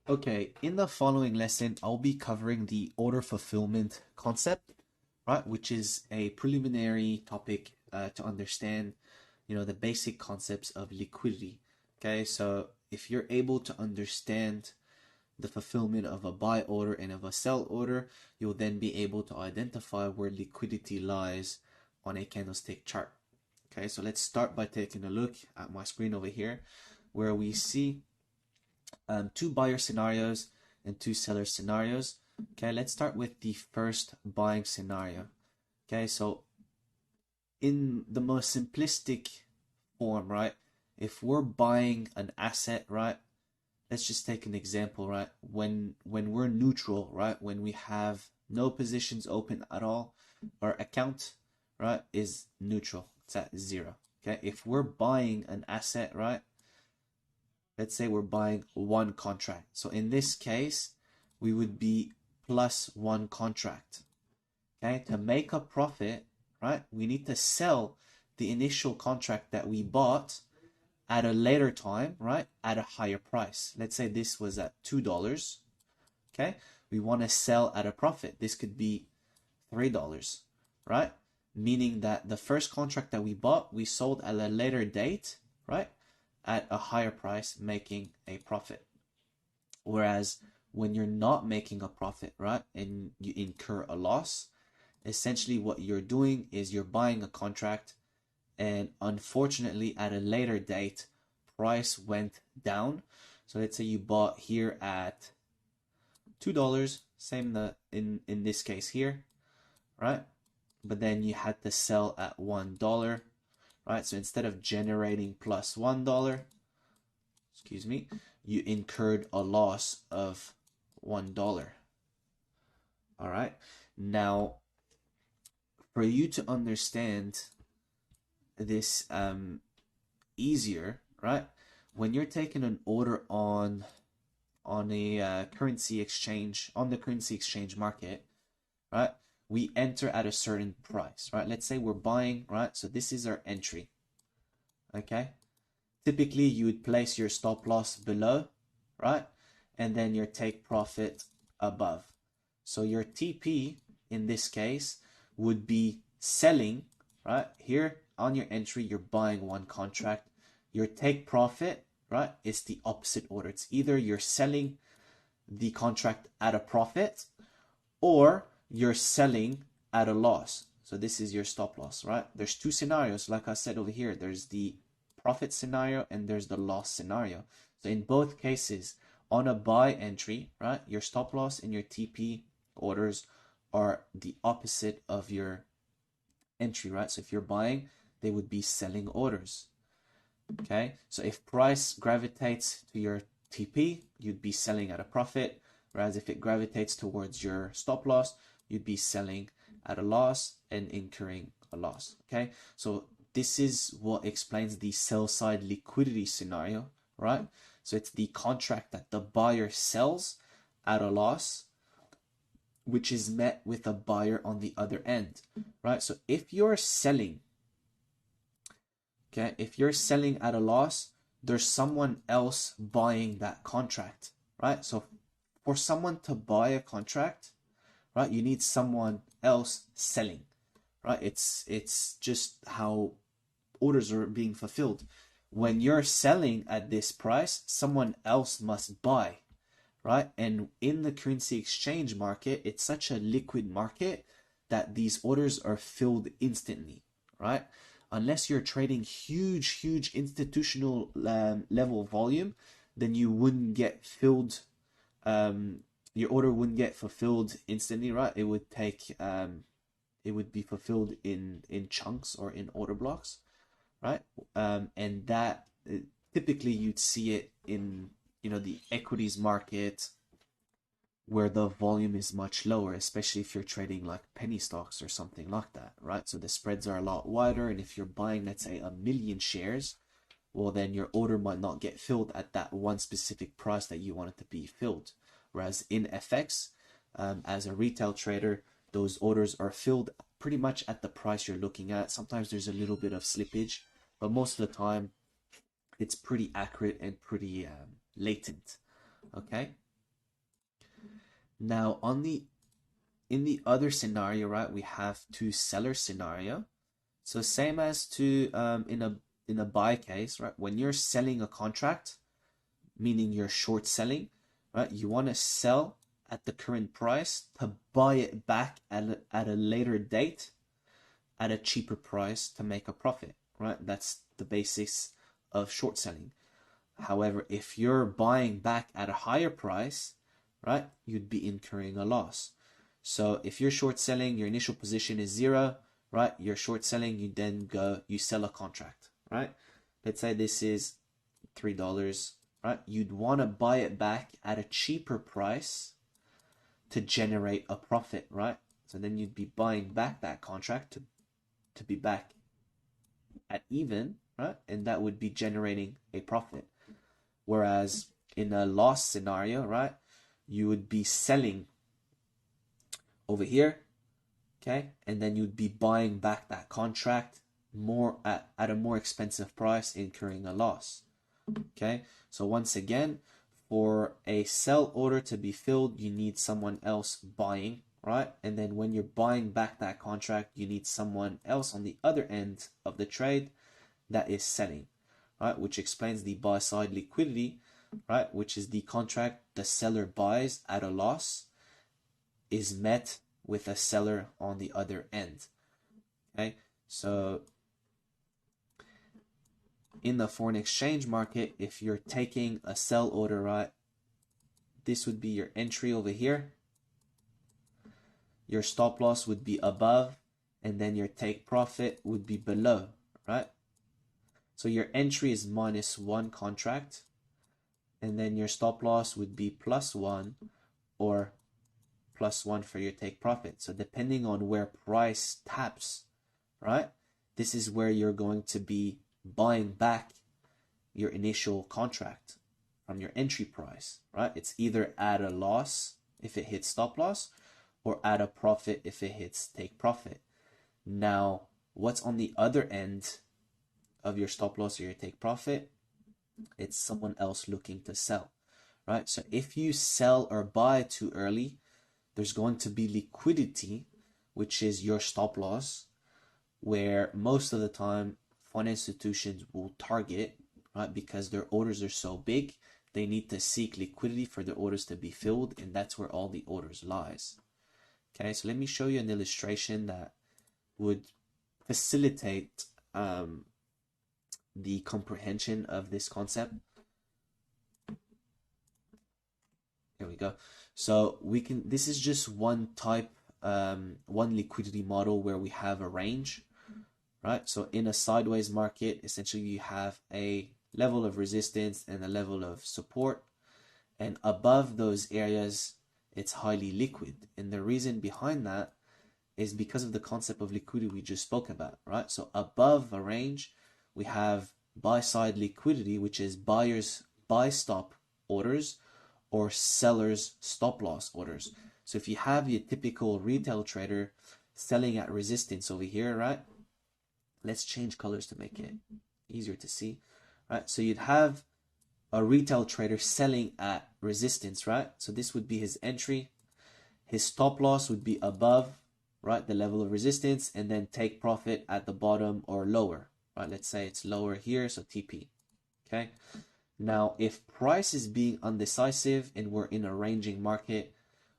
Okay, in the following lesson, I'll be covering the order fulfillment concept, right, which is a preliminary topic to understand, the basic concepts of liquidity. Okay, so if you're able to understand the fulfillment of a buy order and of a sell order, you'll then be able to identify where liquidity lies on a candlestick chart. Okay, so let's start by taking a look at my screen over here, where we see two buyer scenarios and two seller scenarios. Okay, let's start with the first buying scenario. Okay, so in the most simplistic form, right? If we're buying an asset, right? Let's just take an example, right? When we're neutral, right? When we have no positions open at all, our account, right, is neutral. It's at zero. Okay, if we're buying an asset, right? Let's say we're buying one contract. So in this case, we would be plus one contract. Okay, to make a profit, right, we need to sell the initial contract that we bought at a later time, right, at a higher price. Let's say this was at $2. Okay, we want to sell at a profit. This could be $3, right? Meaning that the first contract that we bought, we sold at a later date, right, at a higher price, making a profit. Whereas when you're not making a profit, right, and you incur a loss, essentially what you're doing is you're buying a contract, and unfortunately at a later date, price went down. So let's say you bought here at $2, same in this case here, right? But then you had to sell at $1, right? So instead of generating plus $1, excuse me, you incurred a loss of $1. All right. Now, for you to understand this easier, right? When you're taking an order on a currency exchange on the currency exchange market, right? We enter at a certain price, right? Let's say we're buying, right? So this is our entry, okay? Typically, you would place your stop loss below, right? And then your take profit above. So your TP in this case would be selling, right? Here on your entry, you're buying one contract. Your take profit, right, is the opposite order. It's either you're selling the contract at a profit or you're selling at a loss. So this is your stop loss, right? There's two scenarios, like I said over here. There's the profit scenario and there's the loss scenario. So in both cases, on a buy entry, right, your stop loss and your TP orders are the opposite of your entry, right? So if you're buying, they would be selling orders. Okay, so if price gravitates to your TP, you'd be selling at a profit, whereas if it gravitates towards your stop loss, you'd be selling at a loss and incurring a loss. Okay, so this is what explains the sell side liquidity scenario, right? So it's the contract that the buyer sells at a loss, which is met with a buyer on the other end, right? So if you're selling, okay, if you're selling at a loss, there's someone else buying that contract, right? So for someone to buy a contract, right, you need someone else selling, right? It's just how orders are being fulfilled. When you're selling at this price, someone else must buy, right? And in the currency exchange market, it's such a liquid market that these orders are filled instantly, right? Unless you're trading huge institutional level volume, then you wouldn't get filled. Your order wouldn't get fulfilled instantly, right? It would be fulfilled in chunks or in order blocks, right? And that typically you'd see it in the equities market where the volume is much lower, especially if you're trading like penny stocks or something like that, right? So the spreads are a lot wider, and if you're buying, let's say, 1 million shares, well, then your order might not get filled at that one specific price that you want it to be filled. Whereas in FX, as a retail trader, those orders are filled pretty much at the price you're looking at. Sometimes there's a little bit of slippage, but most of the time it's pretty accurate and pretty latent. Okay. Now in the other scenario, right, we have two seller scenario. So same as to in a buy case, right? When you're selling a contract, meaning you're short selling, right? You want to sell at the current price to buy it back at a later date at a cheaper price to make a profit, right? That's the basics of short selling. However, if you're buying back at a higher price, right, you'd be incurring a loss. So if you're short selling, your initial position is 0, right? You're short selling, you then you sell a contract, right? Let's say this is $3, right? You'd want to buy it back at a cheaper price to generate a profit, right? So then you'd be buying back that contract to be back at even, right? And that would be generating a profit. Whereas in a loss scenario, right, you would be selling over here, okay, and then you'd be buying back that contract more at a more expensive price, incurring a loss. Okay, so once again, for a sell order to be filled, you need someone else buying, right? And then when you're buying back that contract, you need someone else on the other end of the trade that is selling, right? Which explains the buy side liquidity, right? Which is the contract the seller buys at a loss is met with a seller on the other end. Okay, so in the foreign exchange market, if you're taking a sell order, right, this would be your entry over here. Your stop loss would be above, and then your take profit would be below, right? So your entry is -1 contract, and then your stop loss would be +1 or +1 for your take profit. So depending on where price taps, right, this is where you're going to be buying back your initial contract from your entry price, right? It's either at a loss if it hits stop loss or at a profit if it hits take profit. Now, what's on the other end of your stop loss or your take profit? It's someone else looking to sell, right? So if you sell or buy too early, there's going to be liquidity, which is your stop loss, where most of the time financial institutions will target, right? Because their orders are so big, they need to seek liquidity for their orders to be filled, and that's where all the orders lies. Okay, so let me show you an illustration that would facilitate the comprehension of this concept. Here we go. So this is just one type, one liquidity model where we have a range, right? So in a sideways market, essentially you have a level of resistance and a level of support, and above those areas, it's highly liquid. And the reason behind that is because of the concept of liquidity we just spoke about, right? So above a range, we have buy side liquidity, which is buyers buy stop orders or sellers stop loss orders. So if you have your typical retail trader selling at resistance over here, right? Let's change colors to make it easier to see, right? So you'd have a retail trader selling at resistance, right? So this would be his entry. His stop loss would be above, right, the level of resistance, and then take profit at the bottom or lower, right? Let's say it's lower here, so TP, okay? Now, if price is being undecisive and we're in a ranging market,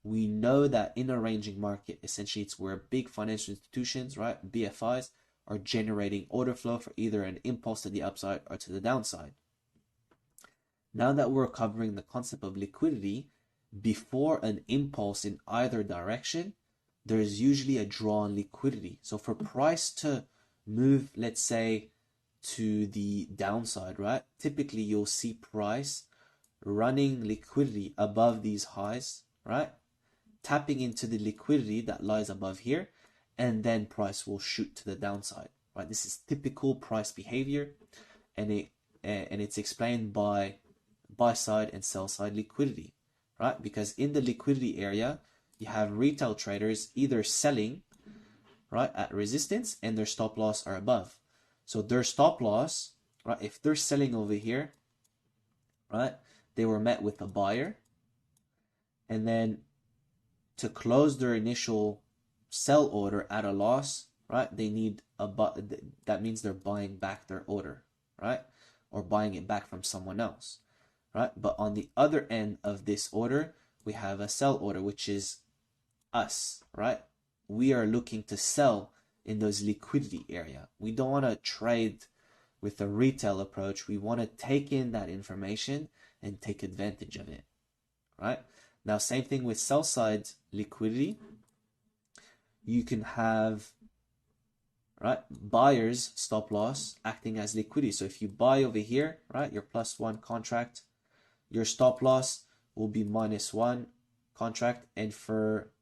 we know that in a ranging market, essentially it's where big financial institutions, right, BFIs, are generating order flow for either an impulse to the upside or to the downside. Now that we're covering the concept of liquidity, before an impulse in either direction, there is usually a draw on liquidity. So for price to move, let's say, to the downside, right? Typically, you'll see price running liquidity above these highs, right? Tapping into the liquidity that lies above here, and then price will shoot to the downside, right? This is typical price behavior, and it's explained by buy side and sell side liquidity, right? Because in the liquidity area, you have retail traders either selling, right, at resistance, and their stop loss are above. So their stop loss, right, if they're selling over here, right, they were met with a buyer, and then to close their initial sell order at a loss, right? They need that means they're buying back their order, right? Or buying it back from someone else, right? But on the other end of this order, we have a sell order, which is us, right? We are looking to sell in those liquidity area. We don't want to trade with a retail approach. We want to take in that information and take advantage of it, right? Now, same thing with sell side liquidity. You can have, right, buyers stop loss acting as liquidity. So if you buy over here, right, your +1 contract, your stop loss will be -1 contract, and for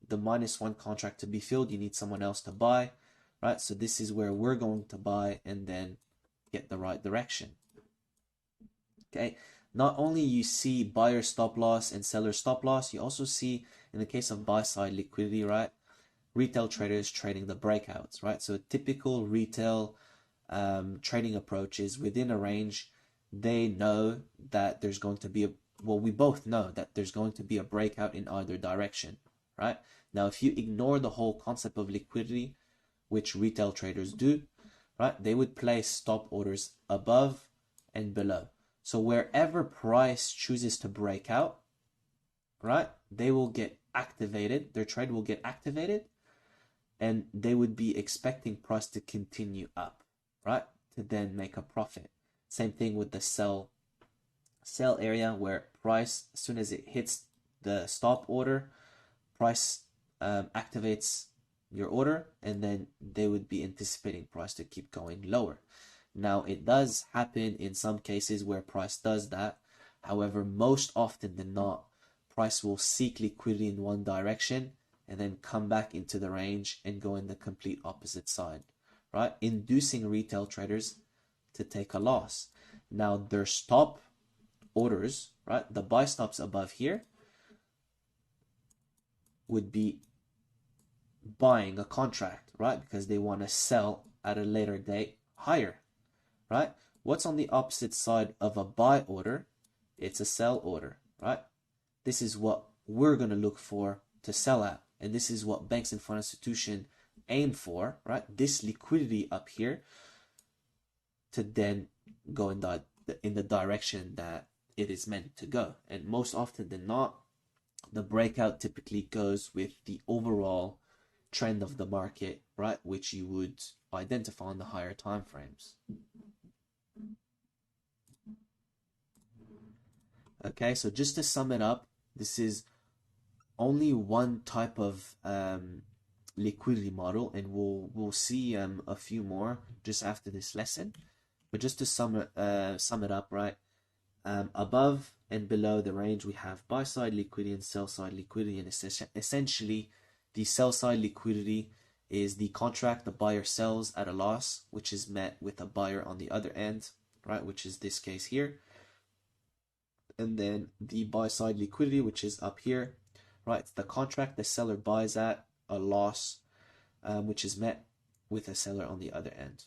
the -1 contract to be filled, you need someone else to buy, right? So this is where we're going to buy and then get the right direction. Okay, not only you see buyer stop loss and seller stop loss, you also see, in the case of buy side liquidity, right, retail traders trading the breakouts, right? So a typical retail trading approach is within a range. They know that there's going to be we both know that there's going to be a breakout in either direction, right? Now, if you ignore the whole concept of liquidity, which retail traders do, right, they would place stop orders above and below. So wherever price chooses to break out, right, they will get activated, their trade will get activated, and they would be expecting price to continue up, right, to then make a profit. Same thing with the sell area, where price, as soon as it hits the stop order, price activates your order, and then they would be anticipating price to keep going lower. Now, it does happen in some cases where price does that. However, most often than not, price will seek liquidity in one direction and then come back into the range and go in the complete opposite side, right? Inducing retail traders to take a loss. Now, their stop orders, right, the buy stops above here, would be buying a contract, right, because they want to sell at a later date higher, right? What's on the opposite side of a buy order? It's a sell order, right? This is what we're going to look for to sell at, and this is what banks and financial institutions aim for, right? This liquidity up here to then go in the direction that it is meant to go. And most often than not, the breakout typically goes with the overall trend of the market, right, which you would identify on the higher time frames. Okay, so just to sum it up, this is only one type of liquidity model, and we'll see a few more just after this lesson. But just to sum it up, right, above and below the range, we have buy side liquidity and sell side liquidity, and essentially the sell side liquidity is the contract the buyer sells at a loss, which is met with a buyer on the other end, right, which is this case here. And then the buy side liquidity, which is up here, right, it's the contract the seller buys at a loss, which is met with a seller on the other end.